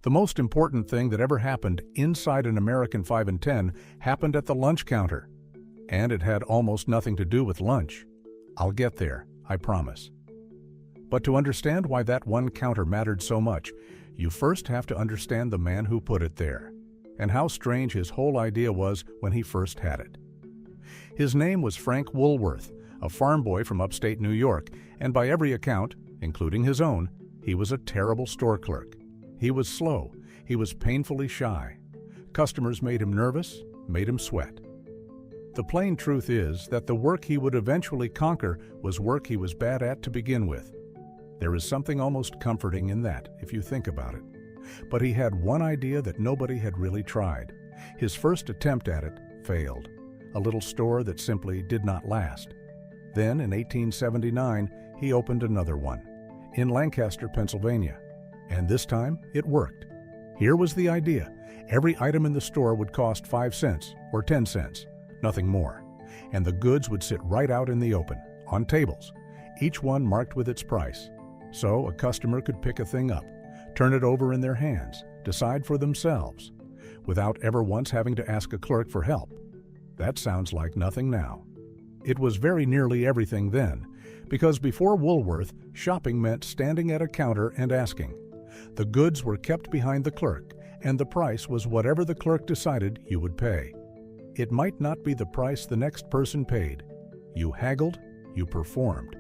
The most important thing that ever happened inside an American 5 and 10 happened at the lunch counter. And it had almost nothing to do with lunch. I'll get there, I promise. But to understand why that one counter mattered so much, you first have to understand the man who put it there, and how strange his whole idea was when he first had it. His name was Frank Woolworth, a farm boy from upstate New York, and by every account, including his own, he was a terrible store clerk. He was slow, he was painfully shy. Customers made him nervous, made him sweat. The plain truth is that the work he would eventually conquer was work he was bad at to begin with. There is something almost comforting in that, if you think about it. But he had one idea that nobody had really tried. His first attempt at it failed. A little store that simply did not last. Then, in 1879, he opened another one, in Lancaster, Pennsylvania. And this time, it worked. Here was the idea. Every item in the store would cost 5 cents or 10 cents, nothing more. And the goods would sit right out in the open, on tables, each one marked with its price. So a customer could pick a thing up, turn it over in their hands, decide for themselves, without ever once having to ask a clerk for help. That sounds like nothing now. It was very nearly everything then, because before Woolworth, shopping meant standing at a counter and asking. The goods were kept behind the clerk, and the price was whatever the clerk decided you would pay. It might not be the price the next person paid. You haggled, you performed.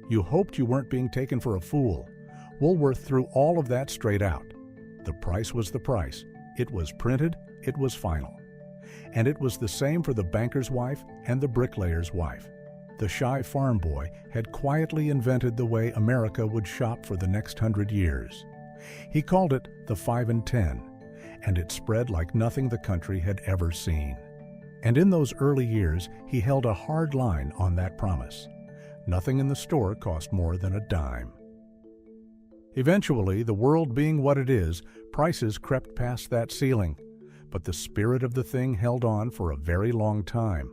You hoped you weren't being taken for a fool. Woolworth threw all of that straight out. The price was the price. It was printed, it was final. And it was the same for the banker's wife and the bricklayer's wife. The shy farm boy had quietly invented the way America would shop for the next 100 years. He called it the 5 and 10, and it spread like nothing the country had ever seen. And in those early years, he held a hard line on that promise. Nothing in the store cost more than a dime. Eventually, the world being what it is, prices crept past that ceiling, but the spirit of the thing held on for a very long time.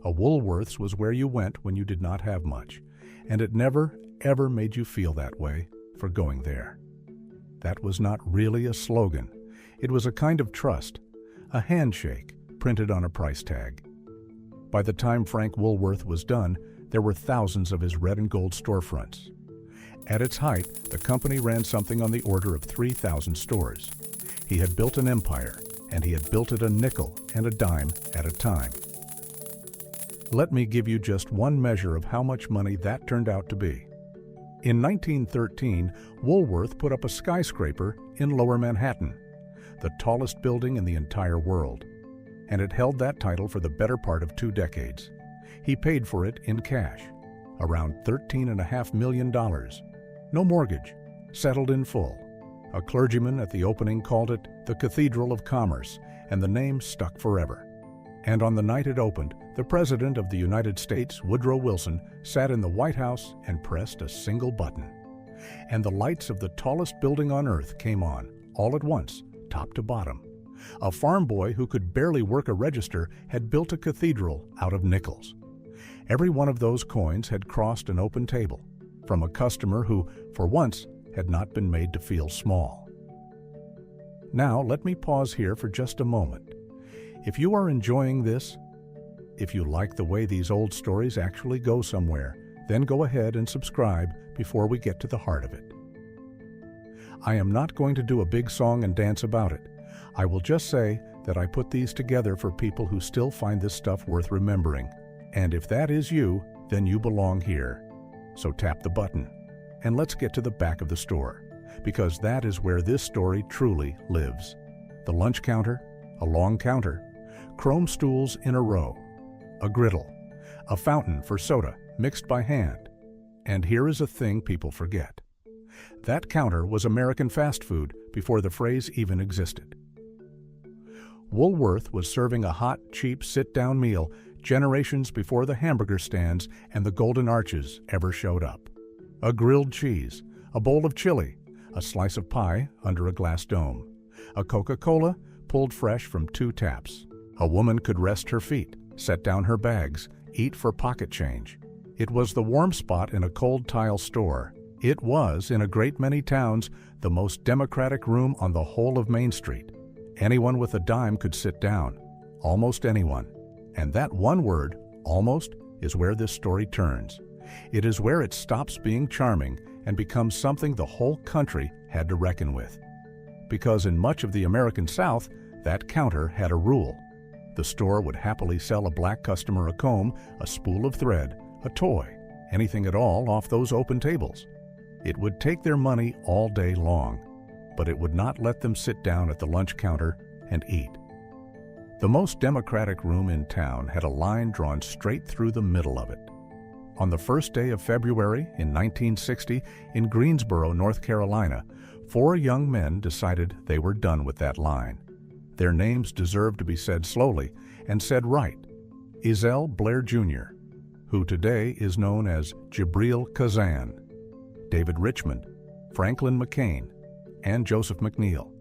A Woolworth's was where you went when you did not have much, and it never, ever made you feel that way for going there. That was not really a slogan. It was a kind of trust, a handshake printed on a price tag. By the time Frank Woolworth was done, there were thousands of his red and gold storefronts. At its height, the company ran something on the order of 3,000 stores. He had built an empire, and he had built it a nickel and a dime at a time. Let me give you just one measure of how much money that turned out to be. In 1913, Woolworth put up a skyscraper in Lower Manhattan, the tallest building in the entire world, and it held that title for the better part of 2 decades. He paid for it in cash, around $13.5 million. No mortgage, settled in full. A clergyman at the opening called it the Cathedral of Commerce, and the name stuck forever. And on the night it opened, the President of the United States, Woodrow Wilson, sat in the White House and pressed a single button. And the lights of the tallest building on earth came on, all at once, top to bottom. A farm boy who could barely work a register had built a cathedral out of nickels. Every one of those coins had crossed an open table, from a customer who, for once, had not been made to feel small. Now, let me pause here for just a moment. If you are enjoying this, if you like the way these old stories actually go somewhere, then go ahead and subscribe before we get to the heart of it. I am not going to do a big song and dance about it. I will just say that I put these together for people who still find this stuff worth remembering. And if that is you, then you belong here. So tap the button, and let's get to the back of the store, because that is where this story truly lives. The lunch counter, a long counter, chrome stools in a row, a griddle, a fountain for soda mixed by hand. And here is a thing people forget. That counter was American fast food before the phrase even existed. Woolworth was serving a hot, cheap sit-down meal generations before the hamburger stands and the golden arches ever showed up. A grilled cheese, a bowl of chili, a slice of pie under a glass dome, a Coca-Cola pulled fresh from 2 taps. A woman could rest her feet, set down her bags, eat for pocket change. It was the warm spot in a cold tile store, It was, in a great many towns, the most democratic room on the whole of Main Street. Anyone with a dime could sit down. Almost anyone. And that one word, almost, is where this story turns. It is where it stops being charming and becomes something the whole country had to reckon with. Because in much of the American South, that counter had a rule. The store would happily sell a black customer a comb, a spool of thread, a toy, anything at all off those open tables. It would take their money all day long, but it would not let them sit down at the lunch counter and eat. The most democratic room in town had a line drawn straight through the middle of it. On the first day of February in 1960, in Greensboro, North Carolina, 4 young men decided they were done with that line. Their names deserve to be said slowly and said right. Ezell Blair Jr., who today is known as Jabril Kazan, David Richmond, Franklin McCain, and Joseph McNeil.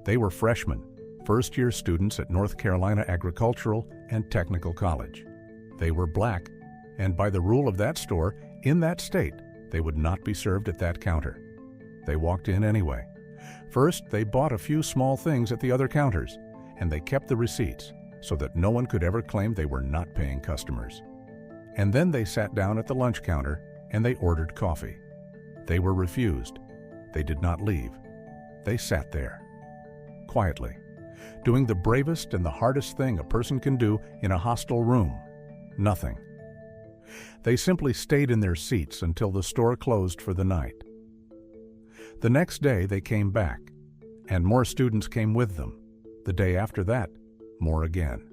They were freshmen, first-year students at North Carolina Agricultural and Technical College. They were black, and by the rule of that store, in that state, they would not be served at that counter. They walked in anyway. First, they bought a few small things at the other counters, and they kept the receipts so that no one could ever claim they were not paying customers. And then they sat down at the lunch counter and they ordered coffee. They were refused. They did not leave. They sat there, quietly, doing the bravest and the hardest thing a person can do in a hostile room: nothing. They simply stayed in their seats until the store closed for the night. The next day they came back, and more students came with them. The day after that, more again.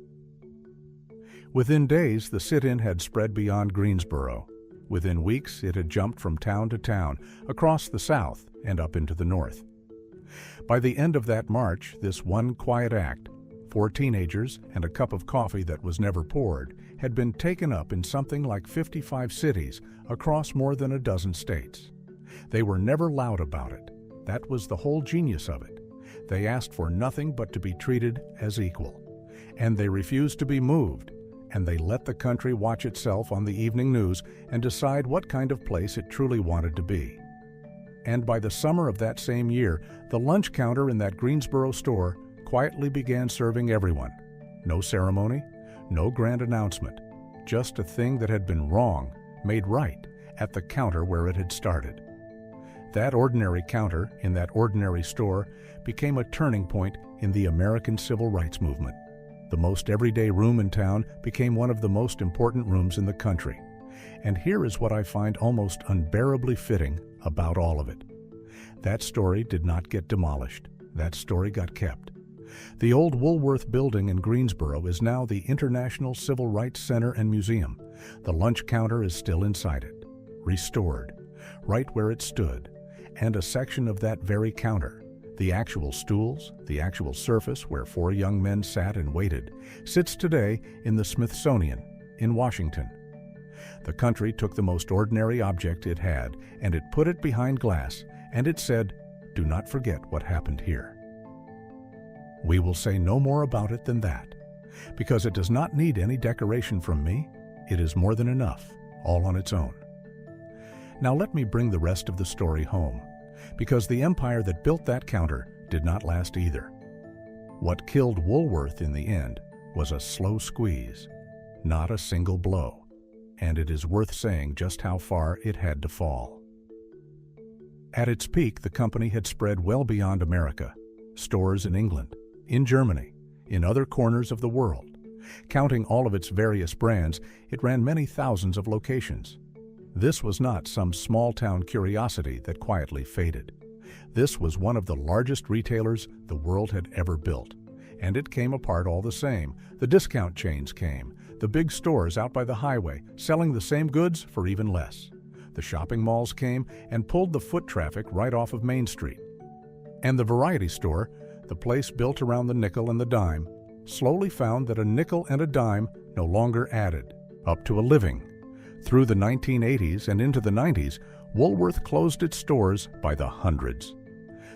Within days, the sit-in had spread beyond Greensboro. Within weeks, it had jumped from town to town, across the South and up into the North. By the end of that March, this one quiet act, 4 teenagers and a cup of coffee that was never poured, had been taken up in something like 55 cities across more than a dozen states. They were never loud about it. That was the whole genius of it. They asked for nothing but to be treated as equal. And they refused to be moved. And they let the country watch itself on the evening news and decide what kind of place it truly wanted to be. And by the summer of that same year, the lunch counter in that Greensboro store quietly began serving everyone. No ceremony, no grand announcement, just a thing that had been wrong, made right, at the counter where it had started. That ordinary counter in that ordinary store became a turning point in the American Civil Rights Movement. The most everyday room in town became one of the most important rooms in the country. And here is what I find almost unbearably fitting about all of it. That story did not get demolished. That story got kept. The old Woolworth building in Greensboro is now the International Civil Rights Center and Museum. The lunch counter is still inside it, restored, right where it stood, and a section of that very counter, the actual stools, the actual surface where 4 young men sat and waited, sits today in the Smithsonian in Washington. The country took the most ordinary object it had, and it put it behind glass, and it said, "Do not forget what happened here." We will say no more about it than that, because it does not need any decoration from me. It is more than enough, all on its own. Now let me bring the rest of the story home, because the empire that built that counter did not last either. What killed Woolworth in the end was a slow squeeze, not a single blow, and it is worth saying just how far it had to fall. At its peak, the company had spread well beyond America, stores in England, in Germany, in other corners of the world. Counting all of its various brands, it ran many thousands of locations. This was not some small-town curiosity that quietly faded. This was one of the largest retailers the world had ever built. And it came apart all the same. The discount chains came, the big stores out by the highway, selling the same goods for even less. The shopping malls came and pulled the foot traffic right off of Main Street. And the variety store, the place built around the nickel and the dime, slowly found that a nickel and a dime no longer added up to a living. Through the 1980s and into the 90s, Woolworth closed its stores by the hundreds.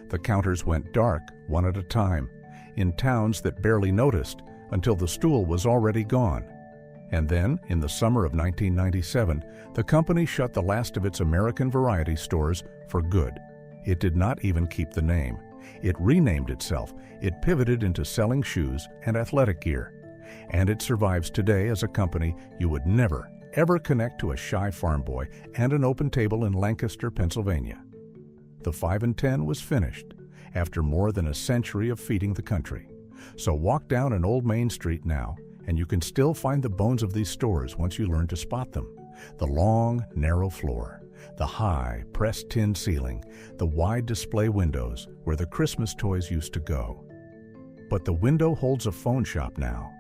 The counters went dark, one at a time, in towns that barely noticed until the stool was already gone. And then, in the summer of 1997, the company shut the last of its American variety stores for good. It did not even keep the name. It renamed itself. It pivoted into selling shoes and athletic gear. And it survives today as a company you would never, ever connect to a shy farm boy and an open table in Lancaster, Pennsylvania. The 5 and 10 was finished after more than a century of feeding the country. So walk down an old Main Street now, and you can still find the bones of these stores once you learn to spot them. The long, narrow floor, the high, pressed tin ceiling, the wide display windows where the Christmas toys used to go. But the window holds a phone shop now,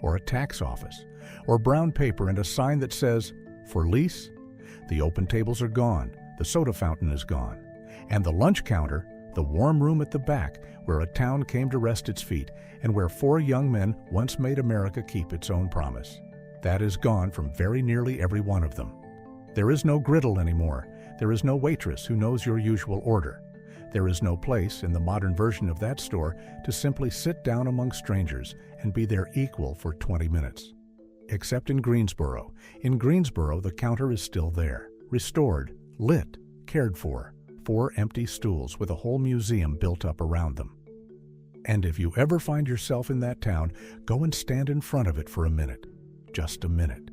or a tax office, or brown paper and a sign that says, "For lease." The open tables are gone, the soda fountain is gone, and the lunch counter, the warm room at the back where a town came to rest its feet and where 4 young men once made America keep its own promise. That is gone from very nearly every one of them. There is no griddle anymore. There is no waitress who knows your usual order. There is no place in the modern version of that store to simply sit down among strangers and be their equal for 20 minutes. Except in Greensboro. In Greensboro, the counter is still there, restored, lit, cared for. 4 empty stools with a whole museum built up around them. And if you ever find yourself in that town, go and stand in front of it for a minute. Just a minute.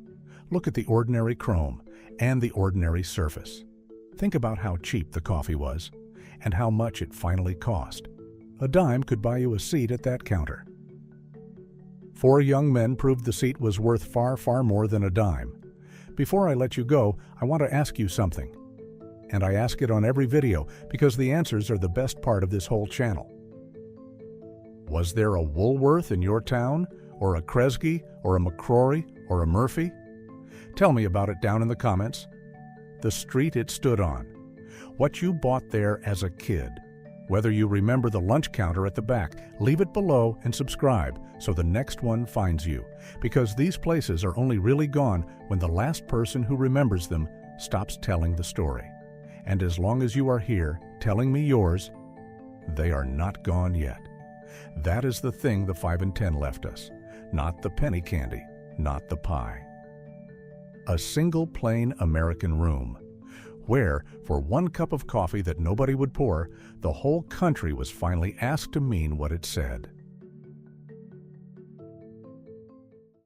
Look at the ordinary chrome and the ordinary surface. Think about how cheap the coffee was and how much it finally cost. A dime could buy you a seat at that counter. 4 young men proved the seat was worth far, far more than a dime. Before I let you go, I want to ask you something. And I ask it on every video because the answers are the best part of this whole channel. Was there a Woolworth in your town, or a Kresge, or a McCrory, or a Murphy? Tell me about it down in the comments. The street it stood on. What you bought there as a kid. Whether you remember the lunch counter at the back, leave it below and subscribe so the next one finds you. Because these places are only really gone when the last person who remembers them stops telling the story. And as long as you are here telling me yours, they are not gone yet. That is the thing the 5 and 10 left us, not the penny candy, not the pie. A single plain American room, where, for 1 cup of coffee that nobody would pour, the whole country was finally asked to mean what it said.